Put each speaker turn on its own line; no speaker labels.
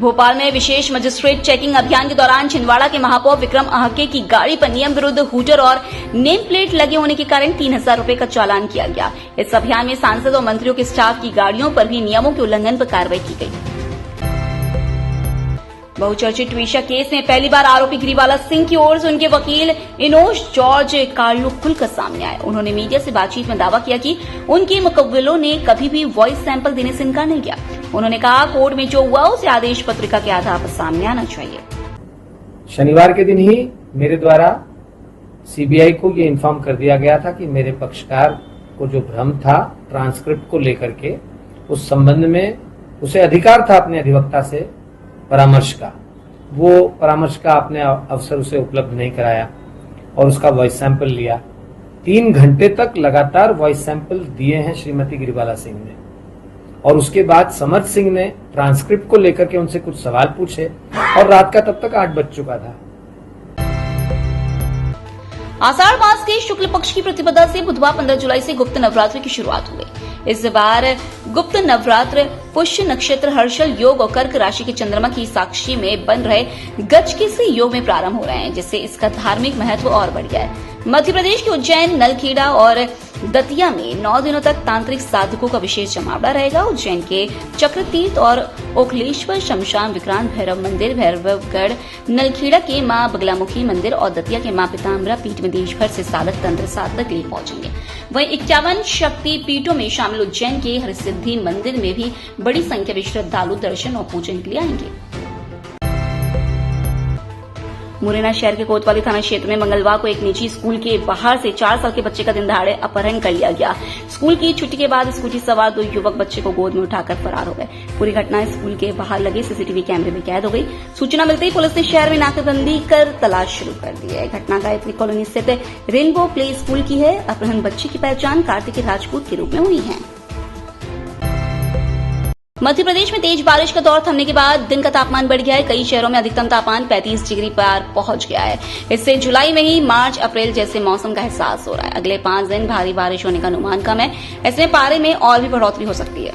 भोपाल में विशेष magistrate checking अभियान के दौरान छिंदवाड़ा के महापौर विक्रम आहके की गाड़ी पर नियम विरुद्ध हूटर और नेम प्लेट लगे होने के कारण 3,000 रुपए का चालान किया गया। इस अभियान में सांसद और मंत्रियों के स्टाफ की गाड़ियों पर भी नियमों के उल्लंघन पर कार्रवाई की गई। बहुचर्चित ट्वीशा केस में पहली बार आरोपी गिरिवाला सिंह की ओर से उनके वकील इनोश जॉर्ज कार्लो खुलकर सामने आए। उन्होंने मीडिया से बातचीत में दावा किया कि उनके मुकव्विलों ने कभी भी वॉइस सैंपल देने से इनकार नहीं किया। उन्होंने कहा कोर्ट में जो हुआ उसे आदेश पत्रिका के आधार पर सामने आना चाहिए।
शनिवार के दिन ही मेरे द्वारा सीबीआई को ये इन्फॉर्म कर दिया गया था कि मेरे पक्षकार को जो भ्रम था ट्रांसक्रिप्ट को लेकर के, उस संबंध में उसे अधिकार था अपने अधिवक्ता से परामर्श का। वो परामर्श का अपने अवसर उसे उपलब्ध नहीं कराया और उसका वॉइस सैंपल लिया। 3 घंटे तक लगातार वॉइस सैंपल दिए हैं श्रीमती गिरिवाला सिंह ने, और उसके बाद समर्थ सिंह ने ट्रांसक्रिप्ट को लेकर के उनसे कुछ सवाल पूछे और रात का तब तक 8 बज चुका था।
आषाढ़ मास के शुक्ल पक्ष की प्रतिपदा से बुधवार 15 जुलाई से गुप्त नवरात्र की शुरुआत हो गई। इस बार गुप्त नवरात्र पुष्य नक्षत्र, हर्षल योग और कर्क राशि के चंद्रमा की साक्षी में बन रहे गजकेसरी योग में प्रारंभ हो रहे हैं, जिससे इसका धार्मिक महत्व और बढ़ गया है। मध्य प्रदेश के उज्जैन, नलखेड़ा और दतिया में 9 दिनों तक तांत्रिक साधकों का विशेष जमावड़ा रहेगा। उज्जैन के चक्रतीर्थ और ओखलेश्वर शमशान विक्रांत भैरव मंदिर, भैरवगढ़, नलखेड़ा के मां बगलामुखी मंदिर और दतिया के मां पीताम्बरा पीठ में देश भर से साधक तंत्र साधक लिए पहुंचेंगे। वहीं 51 शक्ति पीठों में शामिल उज्जैन के हरसिद्धि मंदिर में भी बड़ी संख्या में श्रद्धालु दर्शन और पूजन के लिए आएंगे। मुरैना शहर के कोतवाली थाना क्षेत्र में मंगलवार को एक निजी स्कूल के बाहर से 4 साल के बच्चे का दिन दहाड़े अपहरण कर लिया गया। स्कूल की छुट्टी के बाद स्कूटी सवार 2 युवक बच्चे को गोद में उठाकर फरार हो गए। पूरी घटना स्कूल के बाहर लगे सीसीटीवी कैमरे में कैद हो गई। सूचना मिलते ही पुलिस ने शहर में नाकाबंदी कर तलाश शुरू कर दी है। घटना गायत्री कॉलोनी स्थित रेनबो प्ले स्कूल की है। अपहरण बच्चे की पहचान कार्तिक राजपूत के रूप में हुई है। मध्य प्रदेश में तेज बारिश का दौर थमने के बाद दिन का तापमान बढ़ गया है। कई शहरों में अधिकतम तापमान 35 डिग्री पर पहुंच गया है। इससे जुलाई में ही मार्च अप्रैल जैसे मौसम का एहसास हो रहा है। अगले 5 दिन भारी बारिश होने का अनुमान कम है। ऐसे में पारे में और भी बढ़ोतरी हो सकती है।